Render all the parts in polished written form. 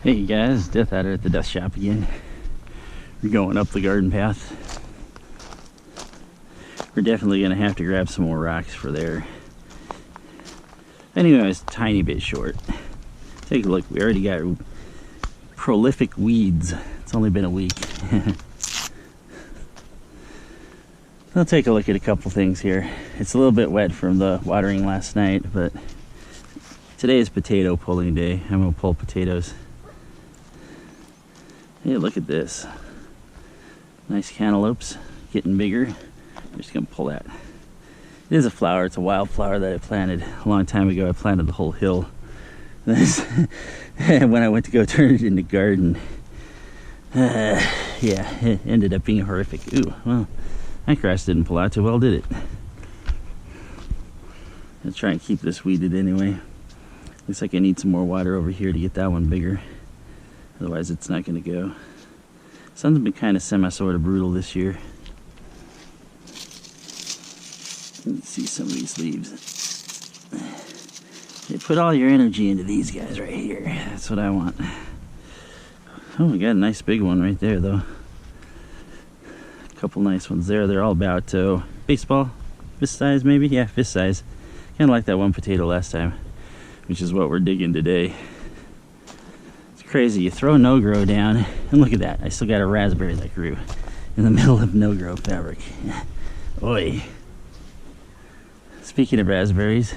Hey guys, dethaddr at the death shop again. We're going up the garden path. We're definitely going to have to grab some more rocks for there. Anyway, it's a tiny bit short. Take a look, we already got prolific weeds. It's only been a week. I'll take a look at a couple things here. It's a little bit wet from the watering last night, but today is potato pulling day. I'm going to pull potatoes. Hey, look at this. Nice cantaloupes, getting bigger. I'm just gonna pull that. It is a flower, it's a wildflower that I planted a long time ago. I planted the whole hill. And when I went to go turn it into garden, yeah, it ended up being horrific. Ooh, well, that grass didn't pull out too well, did it? I'll try and keep this weeded anyway. Looks like I need some more water over here to get that one bigger. Otherwise it's not going to go. Sun's been kind of sort of brutal this year. Let's see some of these leaves. You put all your energy into these guys right here. That's what I want. Oh, we got a nice big one right there though. A couple nice ones there. They're all about baseball, fist size maybe? Yeah, fist size. Kind of like that one potato last time, which is what we're digging today. Crazy, you throw no-grow down and look at that, I still got a raspberry that grew in the middle of no-grow fabric. Oi. Speaking of raspberries,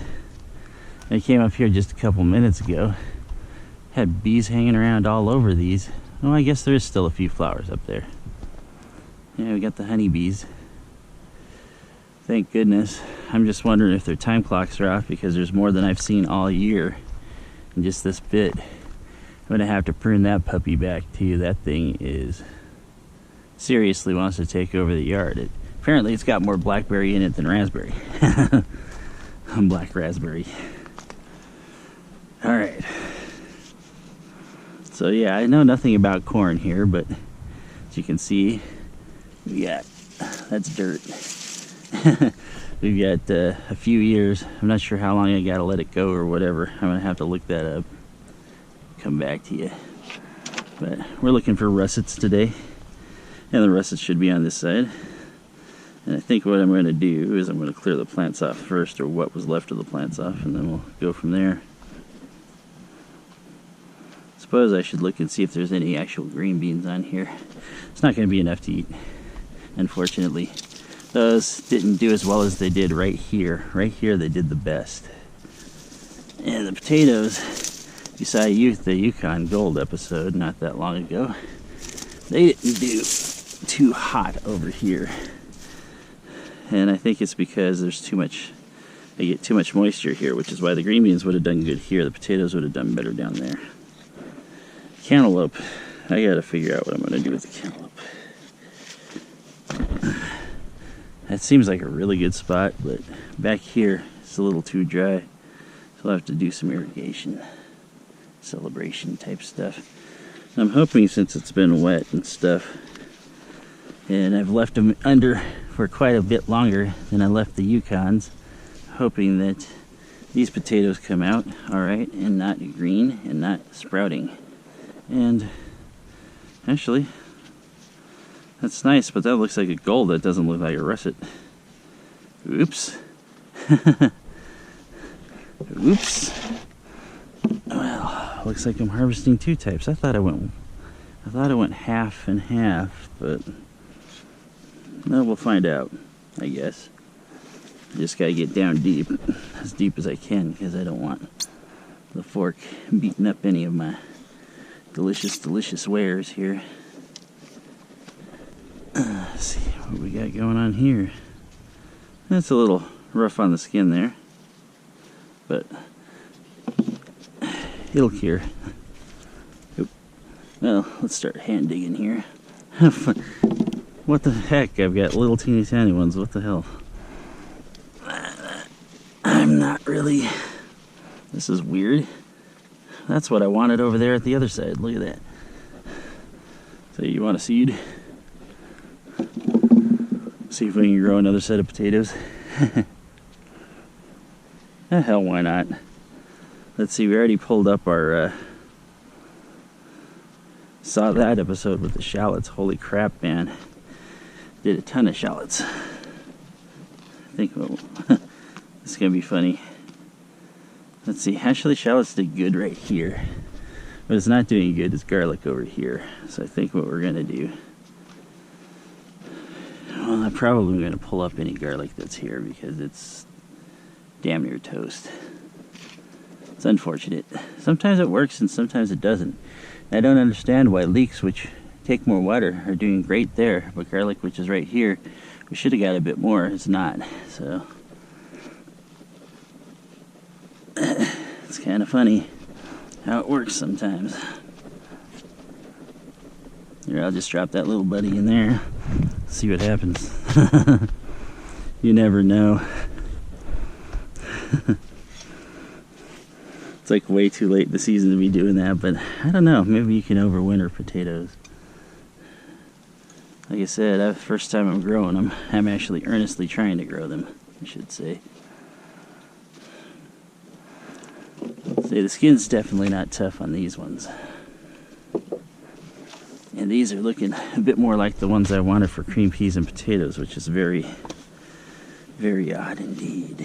I came up here just a couple minutes ago, had bees hanging around all over these. Oh, I guess there is still a few flowers up there. Yeah, we got the honeybees. Thank goodness. I'm just wondering if their time clocks are off because there's more than I've seen all year in just this bit. I'm gonna have to prune that puppy back to you. That thing is seriously wants to take over the yard. Apparently it's got more blackberry in it than raspberry. Black raspberry. All right. So yeah, I know nothing about corn here, but as you can see, we got, that's dirt. We've got a few years. I'm not sure how long I gotta let it go or whatever. I'm gonna have to look that up. Come back to you. But we're looking for russets today, and the russets should be on this side. And I think what I'm going to do is I'm going to clear the plants off first, or what was left of the plants off, and then we'll go from there. Suppose I should look and see if there's any actual green beans on here. It's not going to be enough to eat, unfortunately. Those didn't do as well as they did right here. Right here they did the best. And the potatoes, you saw the Yukon Gold episode not that long ago. They didn't do too hot over here. And I think it's because there's too much, they get too much moisture here, which is why the green beans would have done good here. The potatoes would have done better down there. Cantaloupe, I gotta figure out what I'm gonna do with the cantaloupe. That seems like a really good spot, but back here it's a little too dry. So I'll have to do some irrigation. Celebration type stuff. I'm hoping, since it's been wet and stuff, and I've left them under for quite a bit longer than I left the Yukons, hoping that these potatoes come out alright and not green and not sprouting. And actually, that's nice, but that looks like a gold. That doesn't look like a russet. Oops. Oops. Well, looks like I'm harvesting two types. I thought I went half and half, but no, we'll find out, I guess. I just gotta get down deep as I can, because I don't want the fork beating up any of my delicious wares here. Let's see what we got going on here. That's a little rough on the skin there, but it'll cure. Oop. Well, let's start hand digging here. What the heck? I've got little teeny tiny ones. What the hell? I'm not really... This is weird. That's what I wanted over there at the other side. Look at that. So you want a seed? See if we can grow another set of potatoes. Hell, why not? Let's see, we already pulled up our Saw that episode with the shallots. Holy crap, man. Did a ton of shallots. I think this is going to be funny. Let's see. Actually, shallots did good right here. But it's not doing good. It's garlic over here. So I think what we're going to do... Well, I'm probably going to pull up any garlic that's here because it's damn near toast. It's unfortunate. Sometimes it works and sometimes it doesn't. I don't understand why leeks, which take more water, are doing great there, but garlic, which is right here, we should have got a bit more. It's not. So it's kind of funny how it works sometimes. Here, I'll just drop that little buddy in there. See what happens. You never know. It's like way too late in the season to be doing that, but I don't know. Maybe you can overwinter potatoes. Like I said, that's the first time I'm growing them. I'm actually earnestly trying to grow them, I should say. See, the skin's definitely not tough on these ones. And these are looking a bit more like the ones I wanted for cream peas and potatoes, which is very, very odd indeed.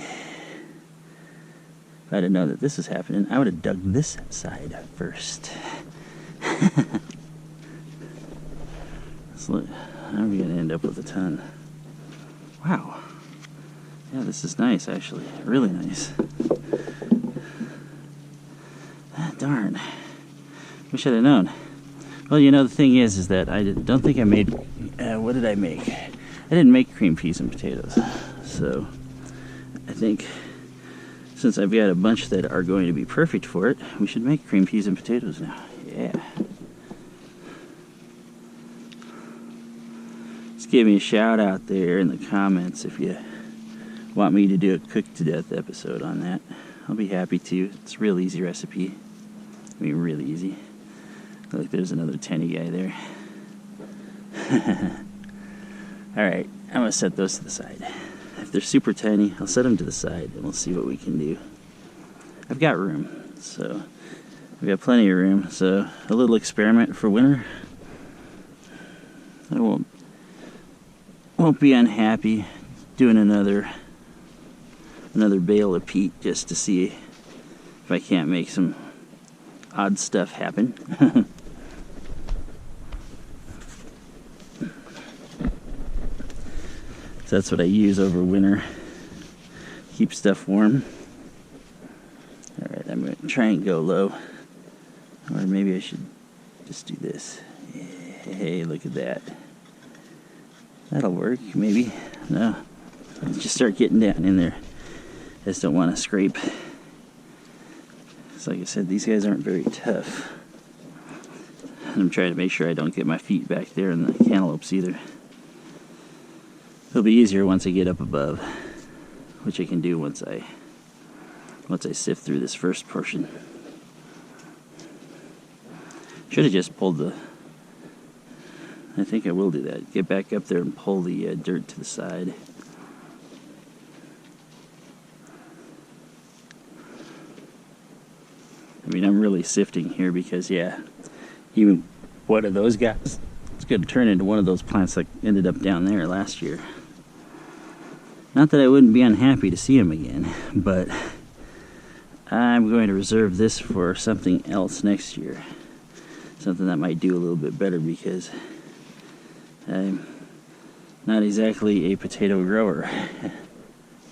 If I didn't know that this was happening, I would have dug this side first. So, how are we going to end up with a ton? Wow. Yeah, this is nice, actually. Really nice. Ah, darn. Wish I'd have known. Well, you know, the thing is that I don't think I made... what did I make? I didn't make cream peas and potatoes. So, I think... since I've got a bunch that are going to be perfect for it, we should make cream peas and potatoes now. Yeah. Just give me a shout out there in the comments if you want me to do a cook to death episode on that. I'll be happy to. It's a real easy recipe. I mean, really easy. Look, there's another tiny guy there. Alright, I'm going to set those to the side. If they're super tiny, I'll set them to the side and we'll see what we can do. I've got room, so I've got plenty of room. So a little experiment for winter. I won't be unhappy doing another bale of peat just to see if I can't make some odd stuff happen. So that's what I use over winter. Keep stuff warm. Alright, I'm going to try and go low. Or maybe I should just do this. Hey, look at that. That'll work, maybe. No. Let's just start getting down in there. I just don't want to scrape. So like I said, these guys aren't very tough. And I'm trying to make sure I don't get my feet back there in the cantaloupes either. It'll be easier once I get up above, which I can do once I sift through this first portion. Should have just pulled the... I think I will do that. Get back up there and pull the dirt to the side. I mean, I'm really sifting here because, yeah, even one of those guys, it's going to turn into one of those plants that ended up down there last year. Not that I wouldn't be unhappy to see him again, but I'm going to reserve this for something else next year. Something that might do a little bit better because I'm not exactly a potato grower,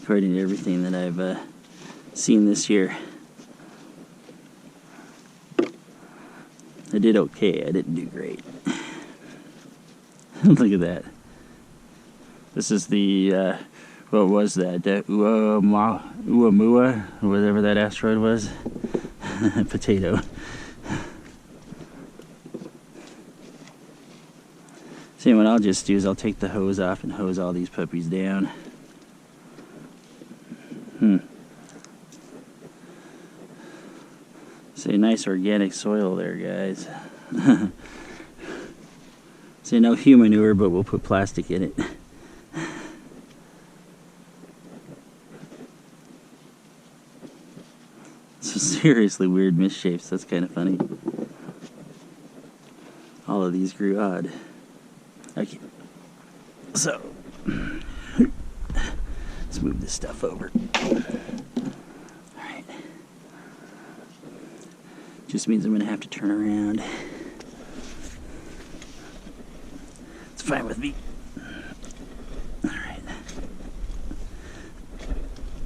according to everything that I've seen this year. I did okay, I didn't do great. Look at that. This is the... what was that? Oumuamua, or whatever that asteroid was. Potato. See, what I'll just do is I'll take the hose off and hose all these puppies down. See, nice organic soil there, guys. See, no human manure, but we'll put plastic in it. Seriously weird misshapes. That's kind of funny. All of these grew odd. Okay, so let's move this stuff over. Alright. Just means I'm going to have to turn around. It's fine with me. Alright.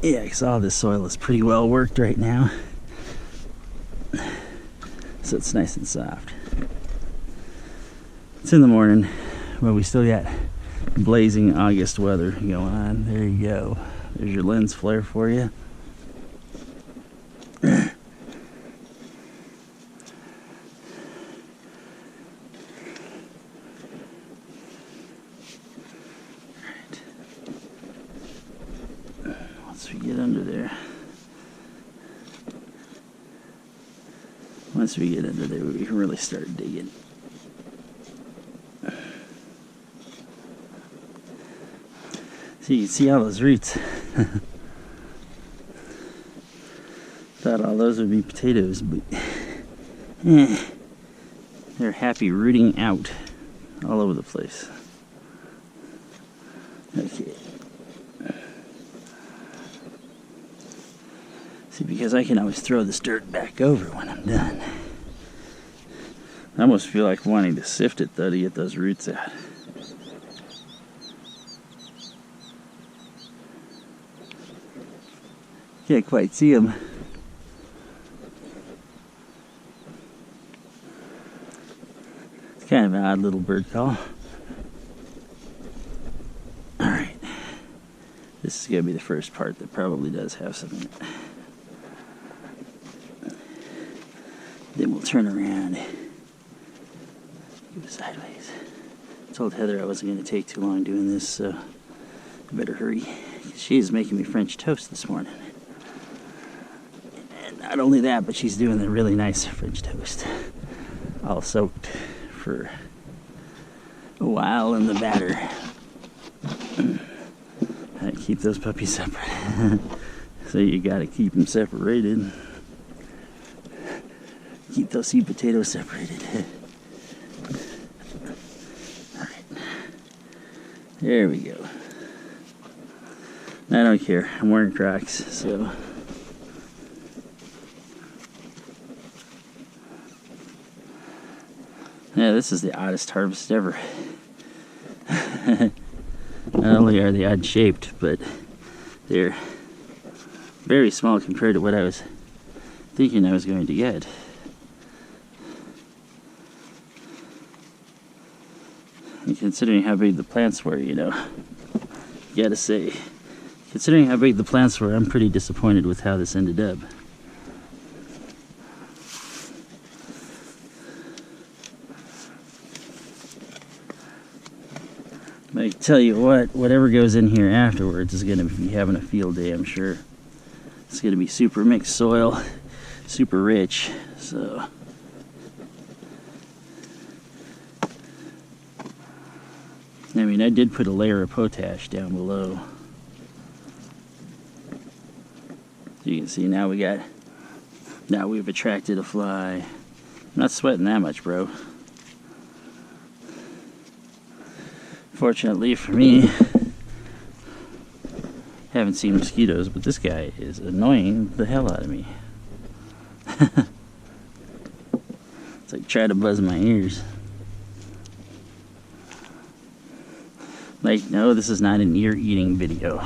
Yeah, because all this soil is pretty well worked right now. So it's nice and soft. It's in the morning, but we still got blazing August weather going on. There you go. There's your lens flare for you. Right. Once we get under there. Once we get under there, we can really start digging. So you can see all those roots. Thought all those would be potatoes, but they're happy rooting out all over the place. Okay. See, because I can always throw this dirt back over when I'm done. I almost feel like wanting to sift it though to get those roots out. Can't quite see them. It's kind of an odd little bird call. Alright. This is going to be the first part that probably does have some in it. Then we'll turn around. Go sideways. I told Heather I wasn't going to take too long doing this, so I better hurry. She's making me French toast this morning. Not only that, but she's doing a really nice French toast. All soaked for a while in the batter. I keep those puppies separate. So you gotta keep them separated. Keep those seed potatoes separated. Alright. There we go. I don't care. I'm wearing Crocs, so... Yeah, this is the oddest harvest ever. Not only are they odd shaped, but they're very small compared to what I was thinking I was going to get. And considering how big the plants were, you know, you gotta say, considering how big the plants were, I'm pretty disappointed with how this ended up. I tell you what, whatever goes in here afterwards is going to be having a field day, I'm sure. It's going to be super mixed soil, super rich, so... I mean, I did put a layer of potash down below. So you can see now we've attracted a fly. I'm not sweating that much, bro. Fortunately for me, haven't seen mosquitoes, but this guy is annoying the hell out of me. It's like trying to buzz my ears. Like, no, this is not an ear-eating video.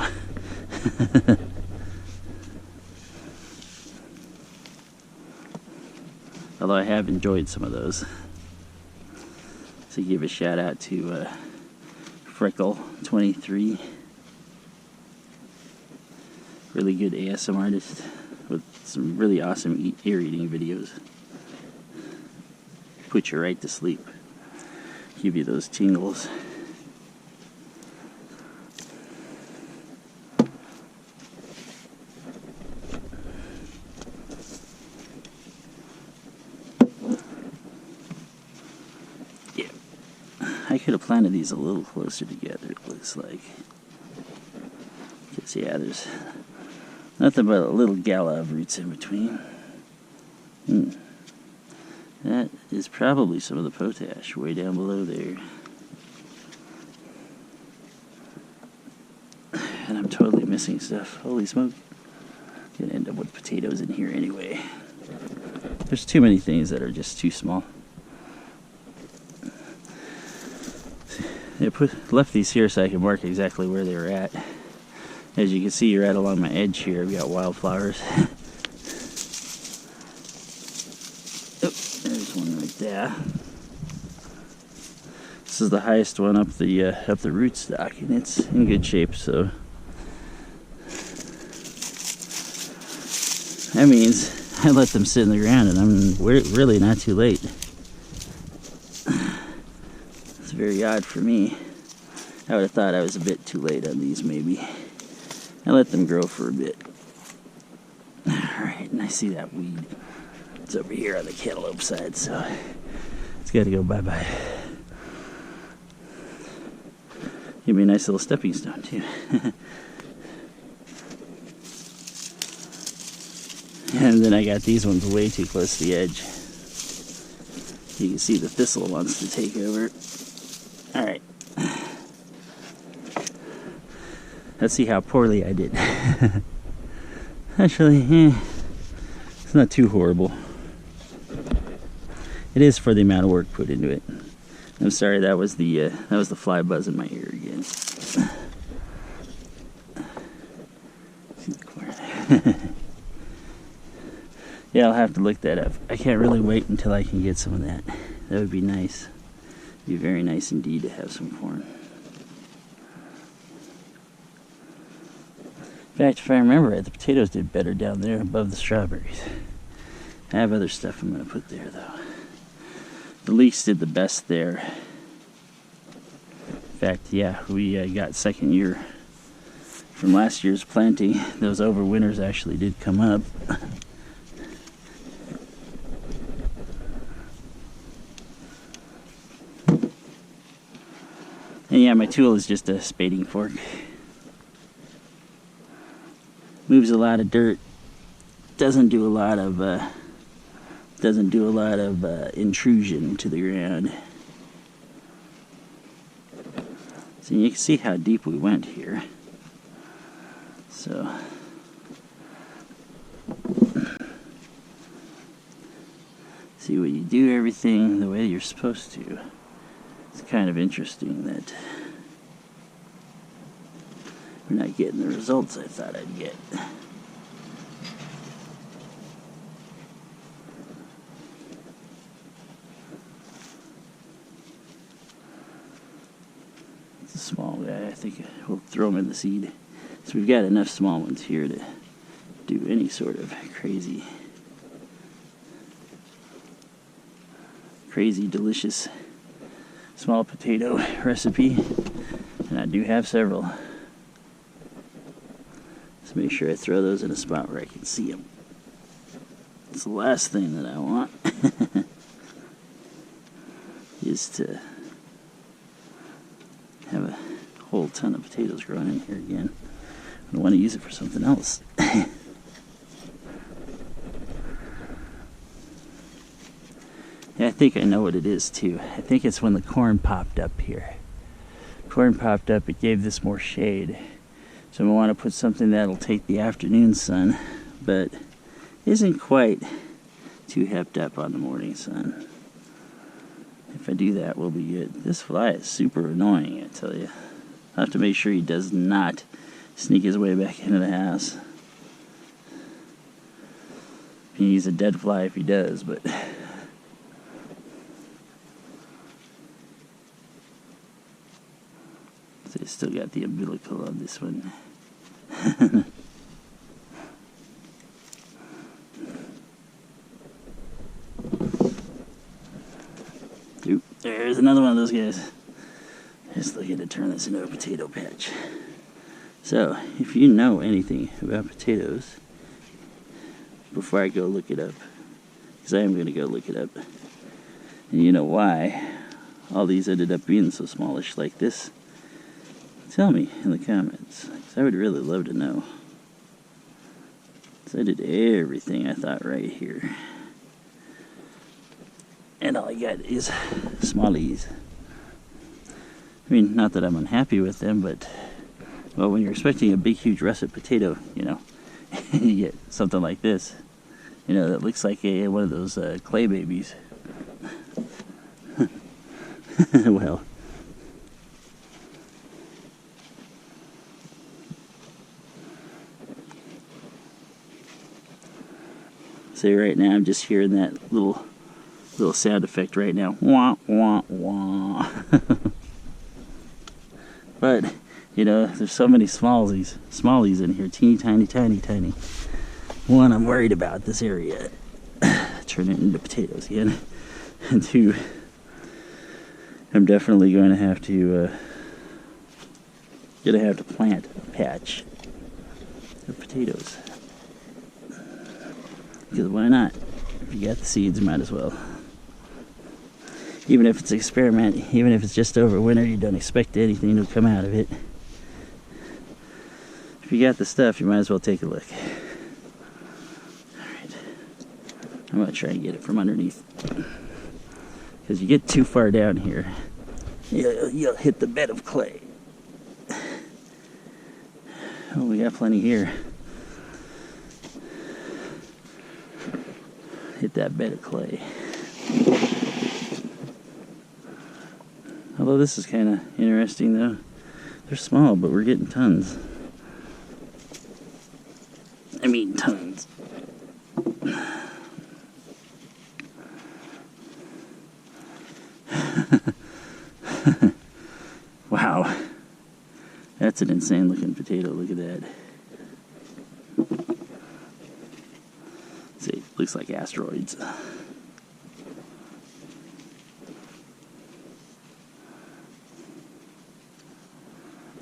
Although I have enjoyed some of those. So give a shout out to Freckle23, really good ASMR artist with some really awesome ear-eating videos. Put you right to sleep, give you those tingles. I could have planted these a little closer together, it looks like. Because, yeah, there's nothing but a little gala of roots in between. That is probably some of the potash way down below there. And I'm totally missing stuff. Holy smoke. Gonna end up with potatoes in here anyway. There's too many things that are just too small. I left these here so I can mark exactly where they were at. As you can see, right along my edge here, I've got wildflowers. Oh, there's one right there. This is the highest one up the rootstock, and it's in good shape. So that means I let them sit in the ground, and I'm really not too late. It's very odd for me. I would have thought I was a bit too late on these, maybe. I let them grow for a bit. Alright, and I see that weed. It's over here on the cantaloupe side, so it's got to go bye-bye. Give me a nice little stepping stone, too. And then I got these ones way too close to the edge. You can see the thistle wants to take over. Alright. Let's see how poorly I did. Actually, it's not too horrible. It is for the amount of work put into it. I'm sorry, that was the fly buzz in my ear again. See the corner. Yeah, I'll have to look that up. I can't really wait until I can get some of that. That would be nice. It'd be very nice indeed to have some corn. In fact, if I remember right, the potatoes did better down there above the strawberries. I have other stuff I'm going to put there, though. The leeks did the best there. In fact, yeah, we got second year from last year's planting. Those overwinters actually did come up. And yeah, my tool is just a spading fork. Moves a lot of dirt. Doesn't do a lot of intrusion into the ground. So you can see how deep we went here. So see, when you do everything the way you're supposed to, it's kind of interesting that we're not getting the results I thought I'd get. It's a small guy. I think we'll throw him in the seed. So we've got enough small ones here to do any sort of crazy, delicious small potato recipe. And I do have several. Let's make sure I throw those in a spot where I can see them. It's the last thing that I want. Is to have a whole ton of potatoes growing in here again. I want to use it for something else. Yeah, I think I know what it is too. I think it's when the corn popped up here. Corn popped up, it gave this more shade. So I want to put something that'll take the afternoon sun, but isn't quite too hepped up on the morning sun. If I do that, we'll be good. This fly is super annoying, I tell you. I'll have to make sure he does not sneak his way back into the house. He's a dead fly if he does, but so I still got the umbilical on this one. Oop, there's another one of those guys. Just looking to turn this into a potato patch. So, if you know anything about potatoes, before I go look it up, because I am going to go look it up, and you know why all these ended up being so smallish like this, tell me in the comments, because I would really love to know. So I did everything I thought right here. And all I got is smallies. I mean, not that I'm unhappy with them, but, well, when you're expecting a big, huge russet potato, you know, you get something like this, you know, that looks like one of those clay babies. Well, see, right now I'm just hearing that little sound effect right now. Wah, wah, wah. But, you know, there's so many smallies in here. Teeny, tiny, tiny, tiny. One, I'm worried about this area. Turn it into potatoes again. And two, I'm definitely going to have to plant a patch of potatoes. Because why not? If you got the seeds, might as well. Even if it's an experiment, even if it's just over winter, you don't expect anything to come out of it. If you got the stuff, you might as well take a look. Alright. I'm going to try and get it from underneath. Because you get too far down here, you'll hit the bed of clay. Oh, we got plenty here. Hit that bed of clay. Although this is kind of interesting though. They're small, but we're getting tons. I mean tons. Wow. That's an insane looking potato. Look at that. See, looks like asteroids.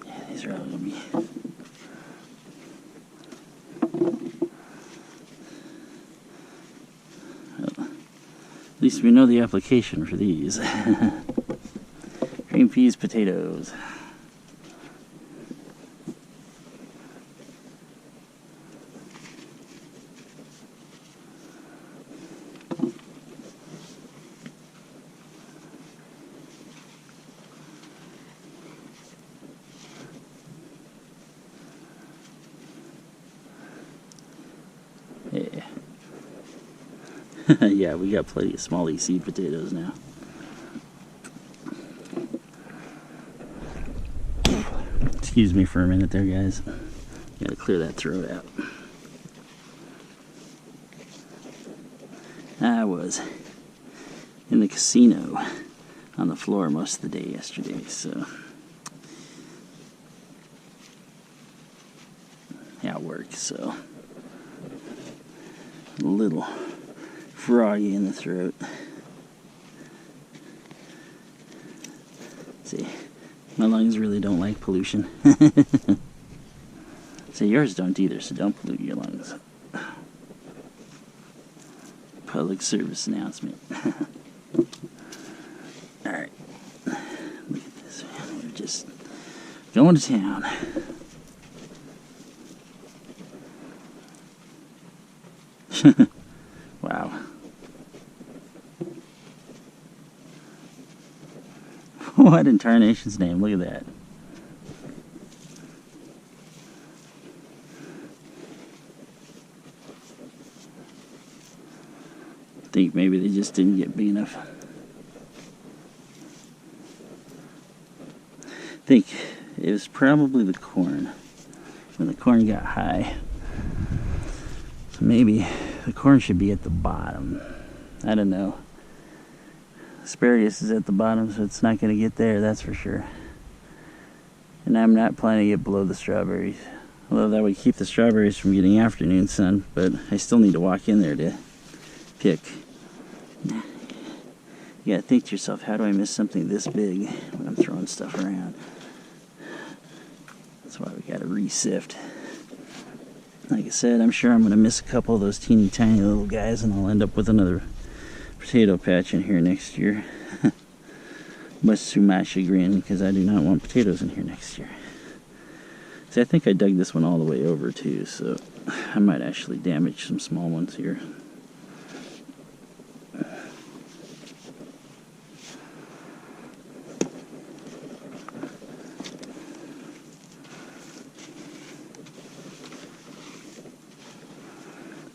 Yeah, these are all gonna be. Well, at least we know the application for these. Green peas, potatoes. Yeah. Yeah, we got plenty of small seed potatoes now. Excuse me for a minute there, guys. Gotta clear that throat out. I was in the casino on the floor most of the day yesterday, so yeah, work, so a little froggy in the throat. See, my lungs really don't like pollution. So yours don't either, so don't pollute your lungs. Public service announcement. Alright. Look at this, man. We're just going to town. Wow. What in tarnation's name? Look at that. I think maybe they just didn't get big enough. I think it was probably the corn. When the corn got high. So maybe the corn should be at the bottom. I don't know. Asparagus is at the bottom, so it's not going to get there, that's for sure. And I'm not planning to get below the strawberries. Although that would keep the strawberries from getting afternoon sun, but I still need to walk in there to pick. You gotta think to yourself, how do I miss something this big when I'm throwing stuff around? That's why we gotta re-sift. Like I said, I'm sure I'm going to miss a couple of those teeny tiny little guys, and I'll end up with another potato patch in here next year. Much to my chagrin, because I do not want potatoes in here next year. See, I think I dug this one all the way over too, so I might actually damage some small ones here.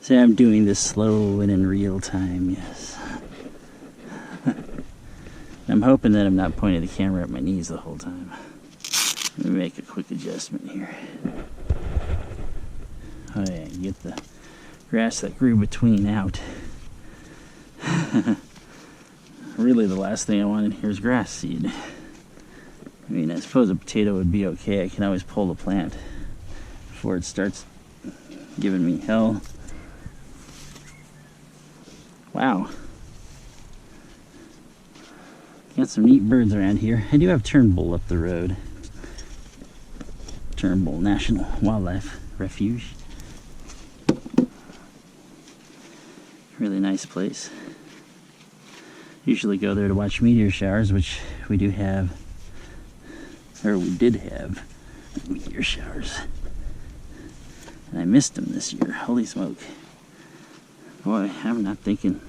So I'm doing this slow and in real time, yes. I'm hoping that I'm not pointing the camera at my knees the whole time. Let me make a quick adjustment here. Oh yeah, get the grass that grew between out. Really, the last thing I want in here is grass seed. I mean, I suppose a potato would be okay. I can always pull the plant before it starts giving me hell. Wow. Got some neat birds around here. I do have Turnbull up the road. Turnbull National Wildlife Refuge. Really nice place. Usually go there to watch meteor showers, which we do have, or we did have meteor showers. And I missed them this year. Holy smoke. Boy, I'm not thinking.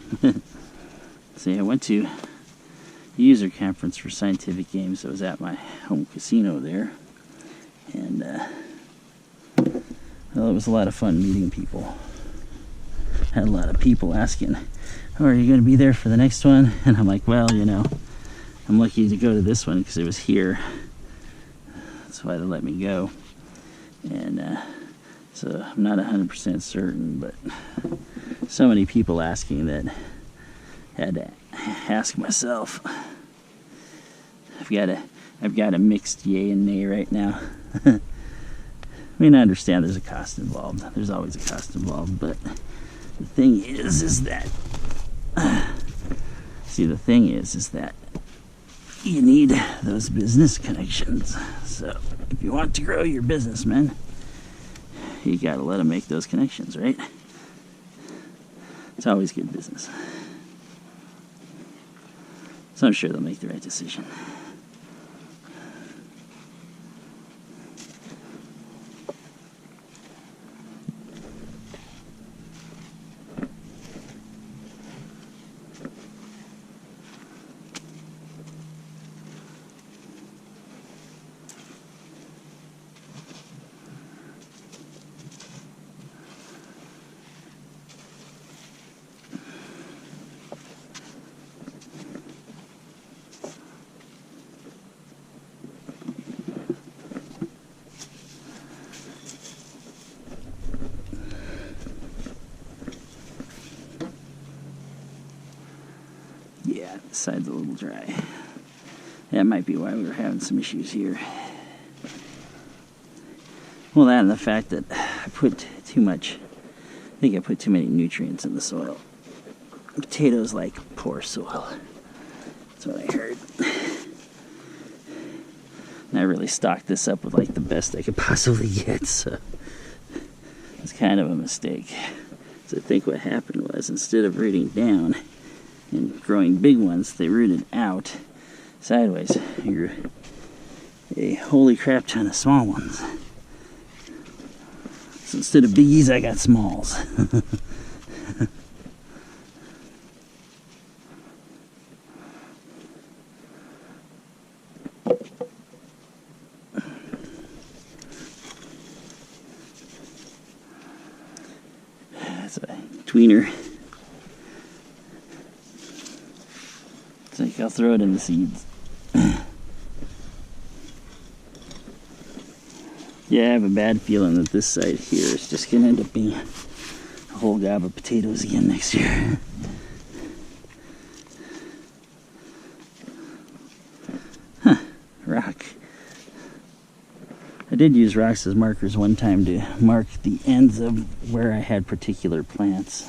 See, I went to a user conference for scientific games that was at my home casino there. And, well, it was a lot of fun meeting people. Had a lot of people asking, oh, are you going to be there for the next one? And I'm like, well, you know, I'm lucky to go to this one because it was here. That's why they let me go. And so I'm not 100% certain, but so many people asking that I had to ask myself. I've got a mixed yay and nay right now. I mean, I understand there's a cost involved. There's always a cost involved, but the thing is that you need those business connections. So if you want to grow your business, man, you gotta let them make those connections, right? It's always good business. So I'm sure they'll make the right decision. Yeah, the side's a little dry. That might be why we were having some issues here. Well, that and the fact that I put too much, I think I put too many nutrients in the soil. Potatoes like poor soil. That's what I heard. And I really stocked this up with like the best I could possibly get, so it's kind of a mistake. So I think what happened was, instead of rooting down and growing big ones, they rooted out sideways. You grew a holy crap ton of small ones. So instead of biggies, I got smalls. That's a tweener. It's like I'll throw it in the seeds. Yeah, I have a bad feeling that this side here is just going to end up being a whole gob of potatoes again next year. Huh, rock. I did use rocks as markers one time to mark the ends of where I had particular plantings.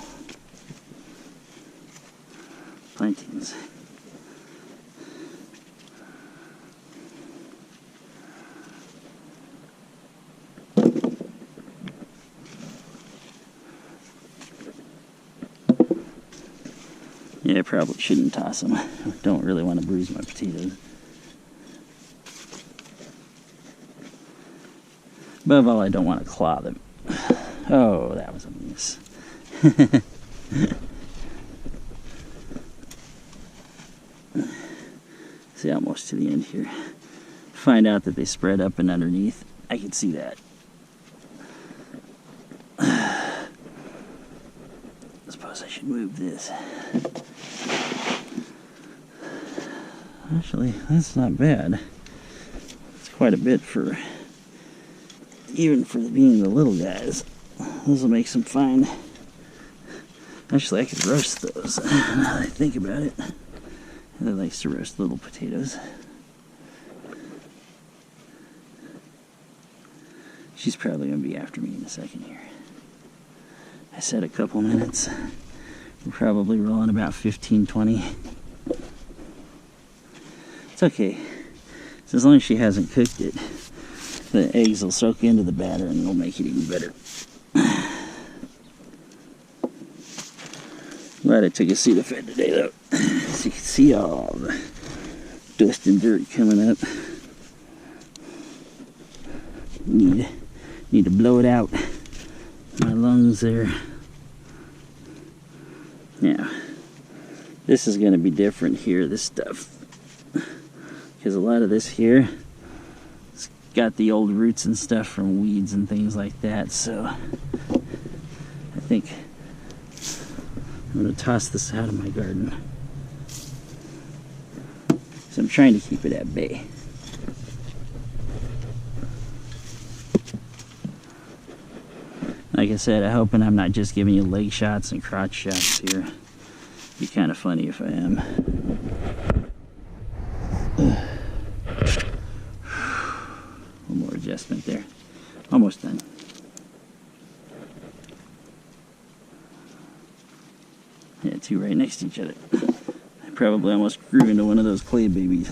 Yeah, I probably shouldn't toss them. I don't really want to bruise my potatoes. Above all, I don't want to claw them. Oh, that was a miss. See, almost to the end here. Find out that they spread up and underneath. I can see that. move this. Actually, that's not bad. It's quite a bit for, even for being the little guys. Those will make some fine. Actually, I could roast those, now that I think about it. Heather likes to roast little potatoes. She's probably going to be after me in a second here. I said a couple minutes. We're probably rolling about 15, 20. It's okay. So as long as she hasn't cooked it, the eggs will soak into the batter and it'll make it even better. Glad I took a Sudafed today though. So you can see all the dust and dirt coming up. Need to blow it out. My lungs there. Now, this is going to be different here, this stuff. Because a lot of this here, it's got the old roots and stuff from weeds and things like that. So, I think I'm going to toss this out of my garden. So I'm trying to keep it at bay. Like I said, I'm hoping I'm not just giving you leg shots and crotch shots here. It'd be kind of funny if I am. One more adjustment there. Almost done. Yeah, two right next to each other. I probably almost grew into one of those clay babies.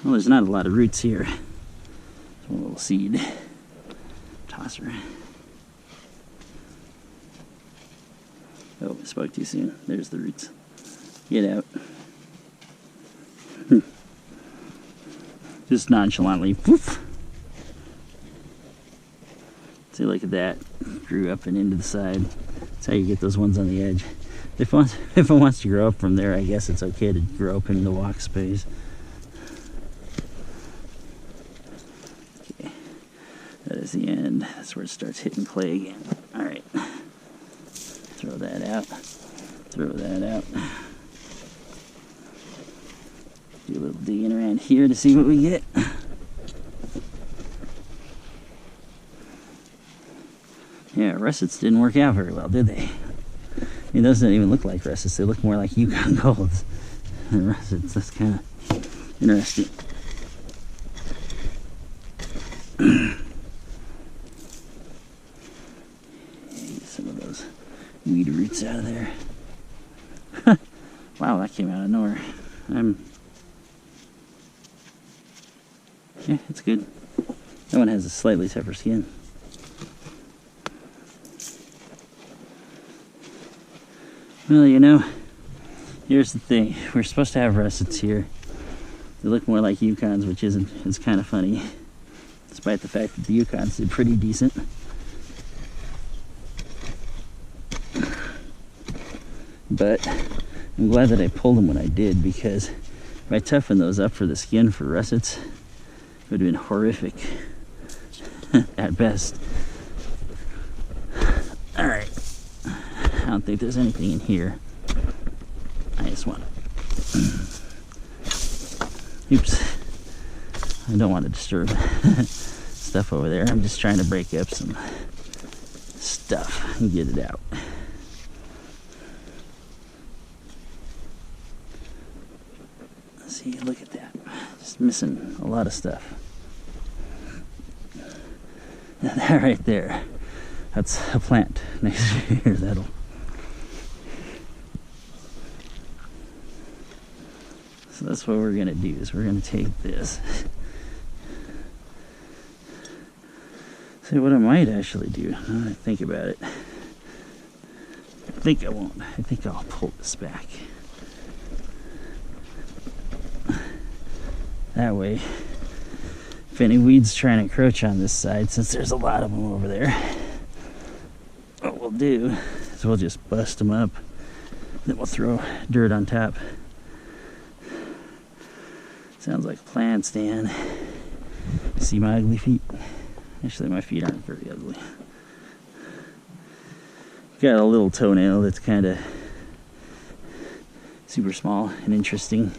Well, there's not a lot of roots here. Just one little seed. Tosser. Oh, I spoke too soon. There's the roots. Get out. Just nonchalantly. Poof. See, look at that. Grew up and into the side. That's how you get those ones on the edge. If it wants to grow up from there, I guess it's okay to grow up in the walk space. That is the end. That's where it starts hitting clay again. Alright. Throw that out. Throw that out. Do a little digging around here to see what we get. Yeah, russets didn't work out very well, did they? I mean, those don't even look like russets. They look more like Yukon golds than russets. That's kind of interesting. Weed roots out of there. Wow, that came out of nowhere. Yeah, it's good. That one has a slightly tougher skin. Well, you know, here's the thing. We're supposed to have russets here. They look more like Yukons, which isn't. It's kind of funny, despite the fact that the Yukons did pretty decent. But I'm glad that I pulled them when I did, because if I toughened those up for the skin for russets, it would have been horrific at best. Alright. I don't think there's anything in here. I just want to... Oops. I don't want to disturb stuff over there. I'm just trying to break up some stuff and get it out. See, look at that. Just missing a lot of stuff. And that right there, that's a plant next to here. That'll... So that's what we're going to do, is we're going to take this. See, what I might actually do, now that I think about it, I think I won't. I think I'll pull this back. That way, if any weeds try to encroach on this side, since there's a lot of them over there, what we'll do is we'll just bust them up, then we'll throw dirt on top. Sounds like a plant stand. See my ugly feet? Actually, my feet aren't very ugly. Got a little toenail that's kind of super small and interesting.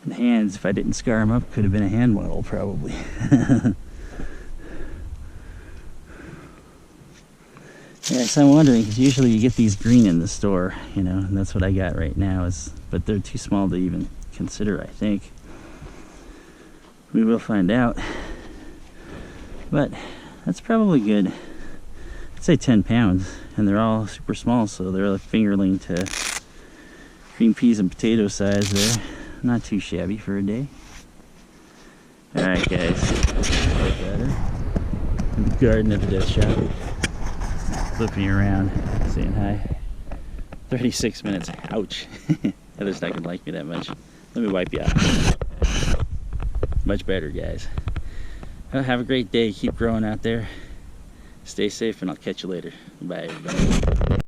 And hands, if I didn't scar them up, could have been a hand model probably. Yes, I'm wondering, because usually you get these green in the store, you know, and that's what I got right now, but they're too small to even consider, I think. We will find out. But that's probably good. I'd say 10 pounds, and they're all super small, so they're like fingerling to green peas and potato size there. Not too shabby for a day. Alright guys, in the garden of the death shop. Flipping around, saying hi. 36 minutes, ouch. Heather's not gonna like me that much. Let me wipe you out. Much better, guys. Well, have a great day, keep growing out there. Stay safe, and I'll catch you later. Bye, everybody.